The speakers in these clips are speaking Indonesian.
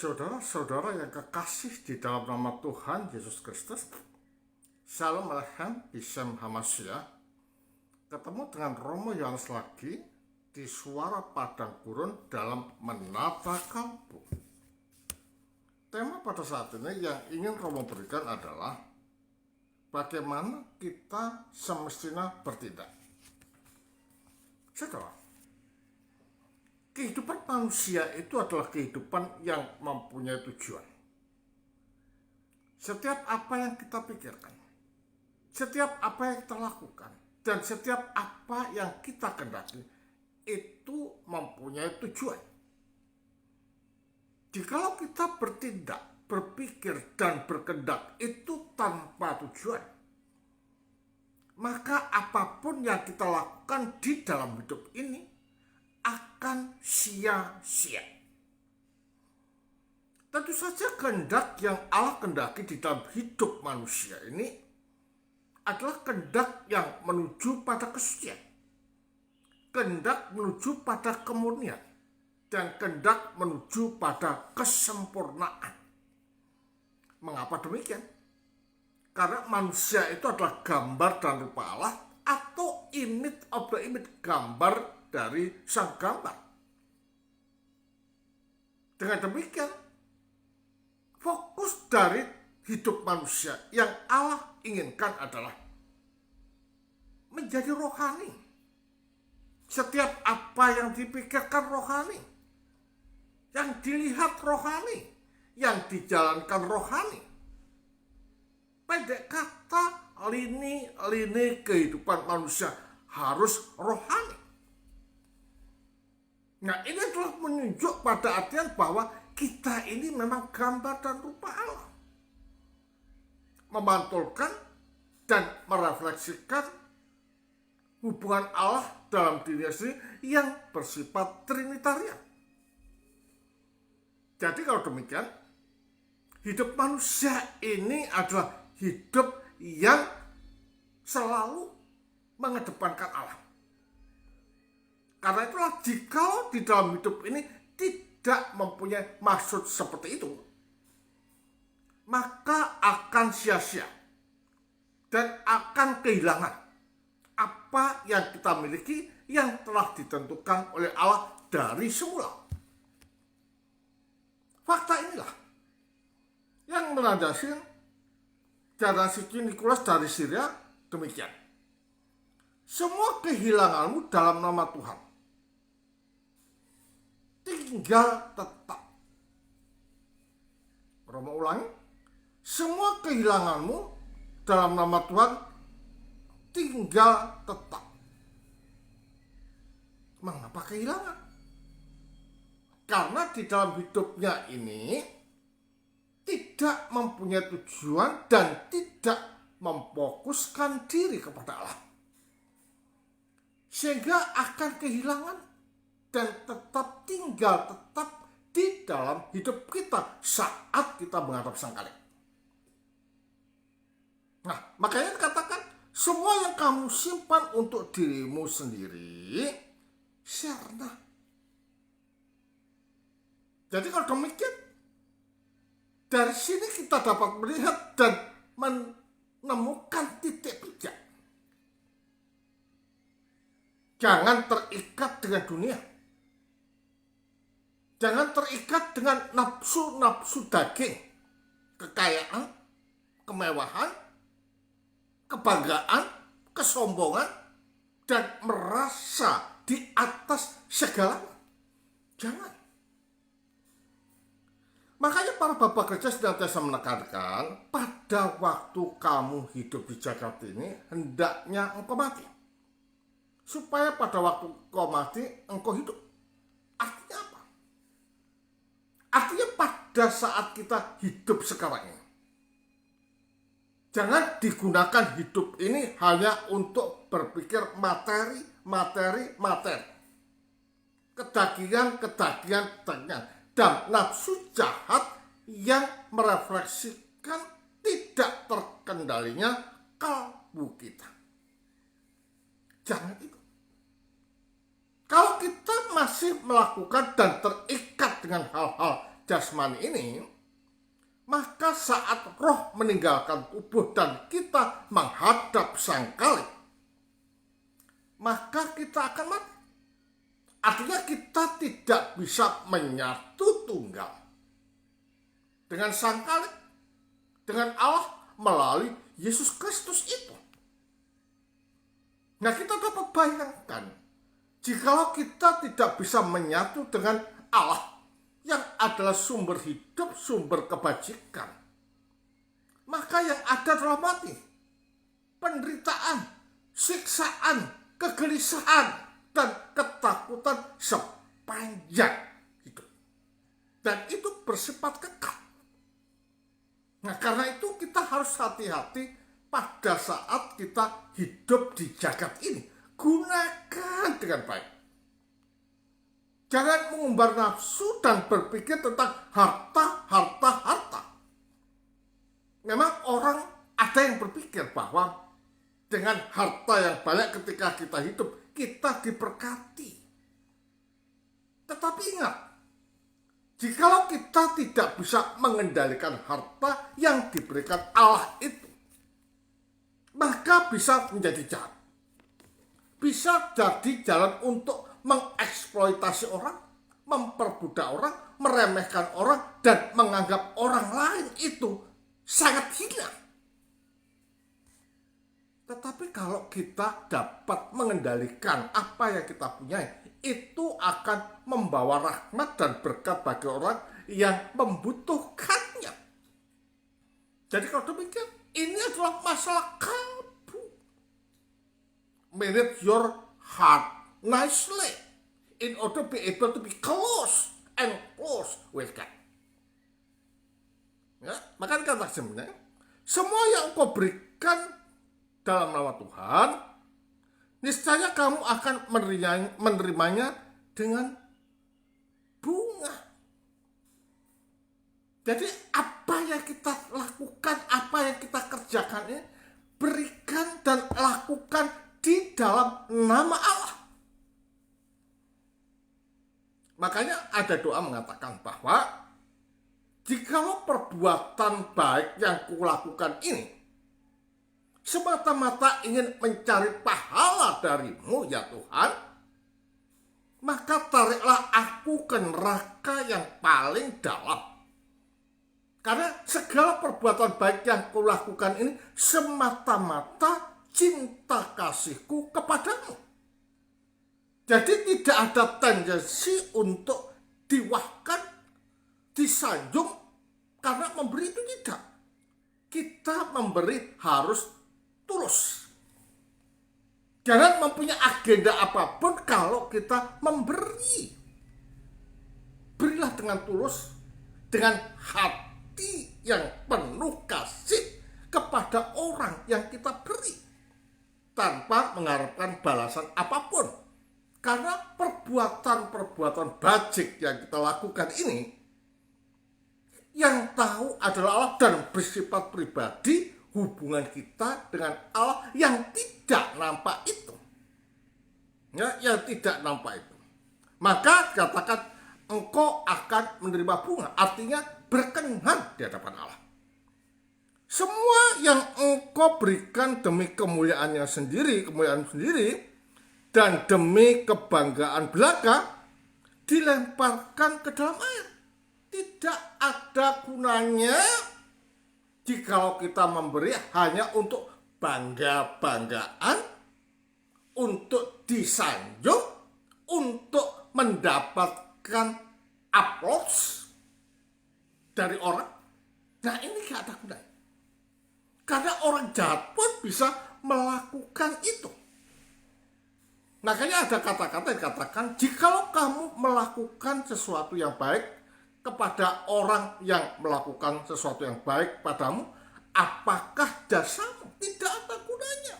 Saudara-saudara yang kekasih di dalam nama Tuhan Yesus Kristus, Shalom Aleichem, Bishem Hamashiach. Ketemu dengan Romo Yohanes lagi di Suara Padang Gurun dalam Menata Kalbu. Tema pada saat ini yang ingin Romo berikan adalah bagaimana kita semestinya bertindak. Saudara, kehidupan manusia itu adalah kehidupan yang mempunyai tujuan. Setiap apa yang kita pikirkan, setiap apa yang kita lakukan, dan setiap apa yang kita kehendaki itu mempunyai tujuan. Jikalau kita bertindak, berpikir, dan berkehendak itu tanpa tujuan, maka apapun yang kita lakukan di dalam hidup ini akan sia-sia. Tentu saja kehendak yang Allah kehendaki di dalam hidup manusia ini adalah kehendak yang menuju pada kesucian, kehendak menuju pada kemurnian, dan kehendak menuju pada kesempurnaan. Mengapa demikian? Karena manusia itu adalah gambar dan rupa Allah, atau image of the image, gambar dari sang gambar. Dengan demikian, fokus dari hidup manusia yang Allah inginkan adalah menjadi rohani. Setiap apa yang dipikirkan rohani, yang dilihat rohani, yang dijalankan rohani. Pendek kata, lini-lini kehidupan manusia harus rohani. Nah, ini adalah menunjuk pada artian bahwa kita ini memang gambar dan rupa Allah, memantulkan dan merefleksikan hubungan Allah dalam dirinya sendiri yang bersifat trinitarian. Jadi kalau demikian, hidup manusia ini adalah hidup yang selalu mengedepankan Allah. Karena itulah jika di dalam hidup ini tidak mempunyai maksud seperti itu, maka akan sia-sia dan akan kehilangan apa yang kita miliki yang telah ditentukan oleh Allah dari semula. Fakta inilah yang melandasi cara suci Nikolas dari Syria demikian. Semua kehilanganmu dalam nama Tuhan tinggal tetap. Romo ulangi, semua kehilanganmu dalam nama Tuhan tinggal tetap. Mengapa kehilangan? Karena di dalam hidupnya ini tidak mempunyai tujuan dan tidak memfokuskan diri kepada Allah, sehingga akan kehilangan dan tetap tinggal tetap di dalam hidup kita saat kita menghadap Sang Khalik. Nah, makanya dikatakan semua yang kamu simpan untuk dirimu sendiri sirna. Jadi kalau demikian, dari sini kita dapat melihat dan menemukan titik pijak. Jangan terikat dengan dunia. Jangan terikat dengan nafsu-nafsu daging, kekayaan, kemewahan, kebanggaan, kesombongan, dan merasa di atas segalanya. Jangan. Makanya para bapak gereja senantiasa menekankan, pada waktu kamu hidup di jagat ini, hendaknya engkau mati, supaya pada waktu engkau mati, engkau hidup. Artinya apa? Artinya pada saat kita hidup sekarang ini, jangan digunakan hidup ini hanya untuk berpikir materi. Kedagingan, dan nafsu jahat yang merefleksikan tidak terkendalinya kalbu kita. Jangan itu. Kalau kita masih melakukan dan terikat dengan hal-hal jasmani ini, maka saat roh meninggalkan tubuh dan kita menghadap Sang Khalik, maka kita akan mati. Artinya kita tidak bisa menyatu tunggal dengan Sang Khalik, dengan Allah melalui Yesus Kristus itu. Nah, kita dapat bayangkan, jikalau kita tidak bisa menyatu dengan Allah yang adalah sumber hidup, sumber kebajikan, maka yang ada adalah mati, penderitaan, siksaan, kegelisahan, dan ketakutan sepanjang hidup. Dan itu bersifat kekal. Nah, karena itu kita harus hati-hati pada saat kita hidup di jagat ini. Gunakan dengan baik. Jangan mengumbar nafsu dan berpikir tentang harta. Memang orang ada yang berpikir bahwa dengan harta yang banyak ketika kita hidup, kita diberkati. Tetapi ingat, jikalau kita tidak bisa mengendalikan harta yang diberikan Allah itu, maka bisa menjadi jahat. Bisa jadi jalan untuk mengeksploitasi orang, memperbudak orang, meremehkan orang, dan menganggap orang lain itu sangat hina. Tetapi kalau kita dapat mengendalikan apa yang kita punya, itu akan membawa rahmat dan berkat bagi orang yang membutuhkannya. Jadi kalau demikian, ini adalah masalah kalbu. Manage your heart nicely in order to be able to be close with God. Ya, maka kata sebenarnya, semua yang kau berikan dalam nama Tuhan, niscaya kamu akan menerimanya dengan bunga. Jadi apa yang kita lakukan, apa yang kita kerjakan ini, berikan dan lakukan di dalam nama Allah. Makanya ada doa mengatakan bahwa jikalau perbuatan baik yang kulakukan ini semata-mata ingin mencari pahala darimu ya Tuhan, maka tariklah aku ke neraka yang paling dalam. Karena segala perbuatan baik yang kulakukan ini semata-mata cinta kasihku kepadamu. Jadi tidak ada tendensi untuk diwahkan, disanjung karena memberi itu tidak. Kita memberi harus tulus. Jangan mempunyai agenda apapun kalau kita memberi. Berilah dengan tulus, dengan hati yang penuh kasih kepada orang yang kita beri, tanpa mengharapkan balasan apapun. Karena perbuatan-perbuatan bajik yang kita lakukan ini, yang tahu adalah Allah dan bersifat pribadi hubungan kita dengan Allah yang tidak nampak itu. Ya, yang tidak nampak itu. Maka katakan engkau akan menerima bunga, artinya berkenan di hadapan Allah. Semua yang engkau berikan demi kemuliaannya sendiri, dan demi kebanggaan belaka dilemparkan ke dalam air. Tidak ada gunanya jikalau kita memberi hanya untuk bangga-banggaan, untuk disanjung, untuk mendapatkan applause dari orang. Nah, ini gak ada gunanya. Karena orang jahat pun bisa melakukan itu. Makanya ada kata-kata yang dikatakan, jikalau kamu melakukan sesuatu yang baik kepada orang yang melakukan sesuatu yang baik padamu, apakah jasamu? Tidak ada gunanya.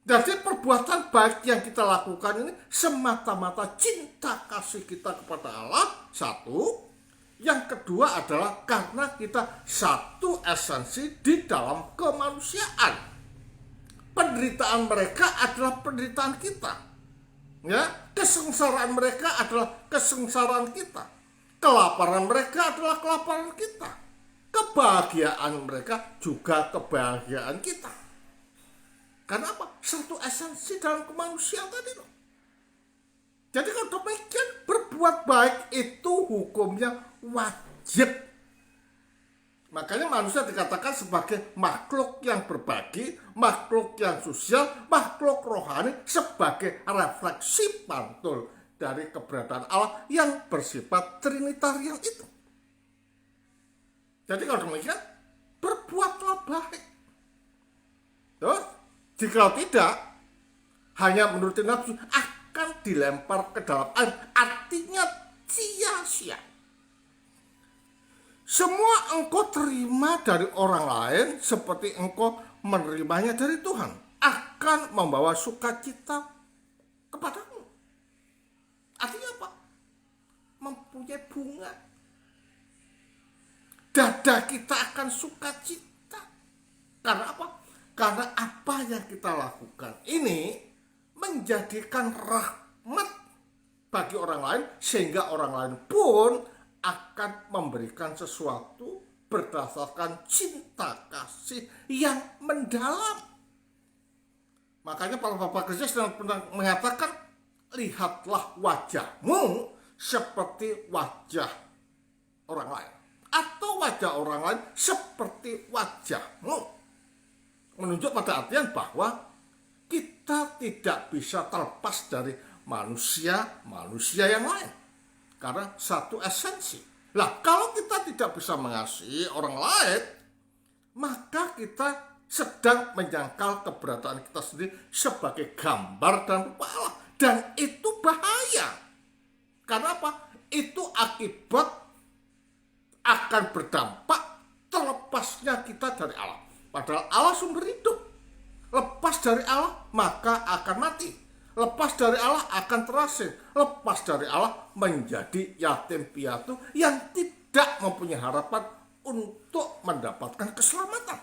Jadi perbuatan baik yang kita lakukan ini semata-mata cinta kasih kita kepada Allah, satu. Yang kedua adalah karena kita satu esensi di dalam kemanusiaan. Penderitaan mereka adalah penderitaan kita. Ya, kesengsaraan mereka adalah kesengsaraan kita. Kelaparan mereka adalah kelaparan kita. Kebahagiaan mereka juga kebahagiaan kita. Karena apa? Satu esensi dalam kemanusiaan tadi loh. Jadi kalau demikian, berbuat baik itu hukumnya wajib. Makanya manusia dikatakan sebagai makhluk yang berbagi, makhluk yang sosial, makhluk rohani sebagai refleksi pantul dari keberadaan Allah yang bersifat trinitarian itu. Jadi kalau demikian, berbuatlah baik. Terus, jika tidak, hanya menuruti nafsu akan dilempar ke dalam air. Artinya sia-sia. Semua engkau terima dari orang lain seperti engkau menerimanya dari Tuhan akan membawa sukacita kepadamu. Artinya apa? Mempunyai bunga. Dada kita akan sukacita. Karena apa? Karena apa yang kita lakukan ini menjadikan rahmat bagi orang lain, sehingga orang lain pun akan memberikan sesuatu berdasarkan cinta kasih yang mendalam. Makanya para Bapak Gereja sedang mengatakan, lihatlah wajahmu seperti wajah orang lain, atau wajah orang lain seperti wajahmu. Menunjuk pada artian bahwa kita tidak bisa terlepas dari manusia yang lain. Karena satu esensi. Lah, kalau kita tidak bisa mengasihi orang lain, maka kita sedang menyangkal keberadaan kita sendiri sebagai gambar dan rupa Allah. Dan itu bahaya. Karena apa? Itu akibat akan berdampak terlepasnya kita dari Allah. Padahal Allah sumber hidup. Lepas dari Allah, maka akan mati. Lepas dari Allah akan terasing. Lepas dari Allah menjadi yatim piatu yang tidak mempunyai harapan untuk mendapatkan keselamatan.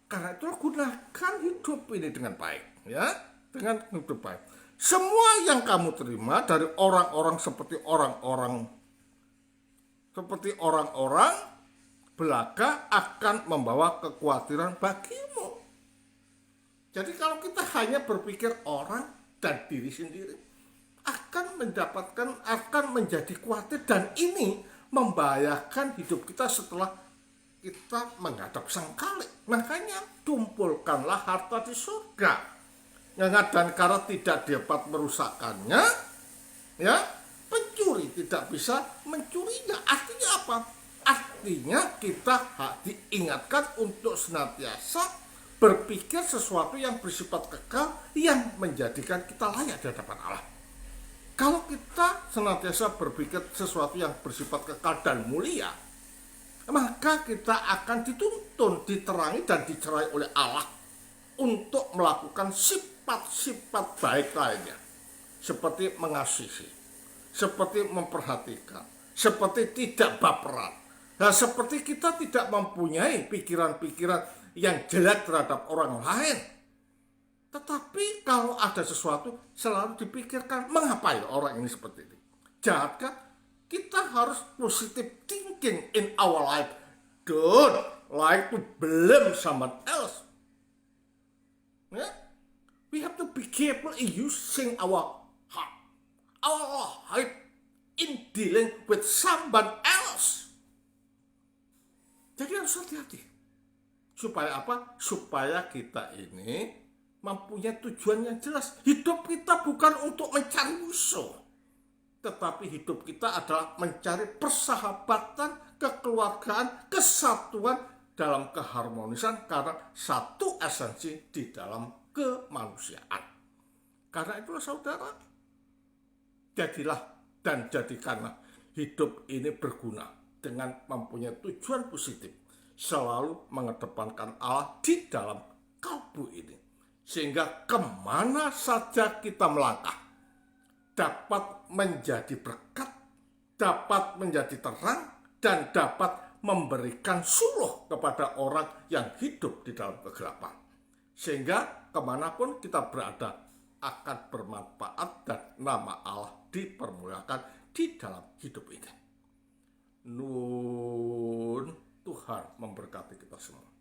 Karena itu gunakan hidup ini dengan baik, ya, dengan hidup baik. Semua yang kamu terima dari orang-orang seperti orang-orang belaka akan membawa kekhawatiran bagimu. Jadi kalau kita hanya berpikir orang dan diri sendiri, akan menjadi khawatir, dan ini membahayakan hidup kita setelah kita menghadap Sang Khalik. Makanya kumpulkanlah harta di surga, dan karena tidak dapat merusakkannya, ya, pencuri tidak bisa mencurinya. Artinya apa? Artinya kita diingatkan untuk senantiasa berpikir sesuatu yang bersifat kekal, yang menjadikan kita layak di hadapan Allah. Kalau kita senantiasa berpikir sesuatu yang bersifat kekal dan mulia, maka kita akan dituntun, diterangi, dan dicerai oleh Allah untuk melakukan sifat-sifat baik lainnya, seperti mengasihi, seperti memperhatikan, seperti tidak baperan. Nah, seperti kita tidak mempunyai pikiran-pikiran yang jelek terhadap orang lain. Tetapi kalau ada sesuatu, selalu dipikirkan, mengapa orang ini seperti ini? Jahatkah? Kita harus positive thinking in our life. Don't like to blame someone else. Yeah? We have to be careful in using our heart in dealing with someone else. Jadi harus hati-hati. Supaya apa? Supaya kita ini mempunyai tujuan yang jelas. Hidup kita bukan untuk mencari musuh, tetapi hidup kita adalah mencari persahabatan, kekeluargaan, kesatuan dalam keharmonisan, karena satu esensi di dalam kemanusiaan. Karena itulah saudara, jadilah dan jadikanlah hidup ini berguna dengan mempunyai tujuan positif, selalu mengedepankan Allah di dalam kalbu ini, sehingga kemana saja kita melangkah dapat menjadi berkat, dapat menjadi terang, dan dapat memberikan suluh kepada orang yang hidup di dalam kegelapan, sehingga kemanapun kita berada akan bermanfaat dan nama Allah dipermuliakan di dalam hidup ini. Nun. Tuhan memberkati kita semua.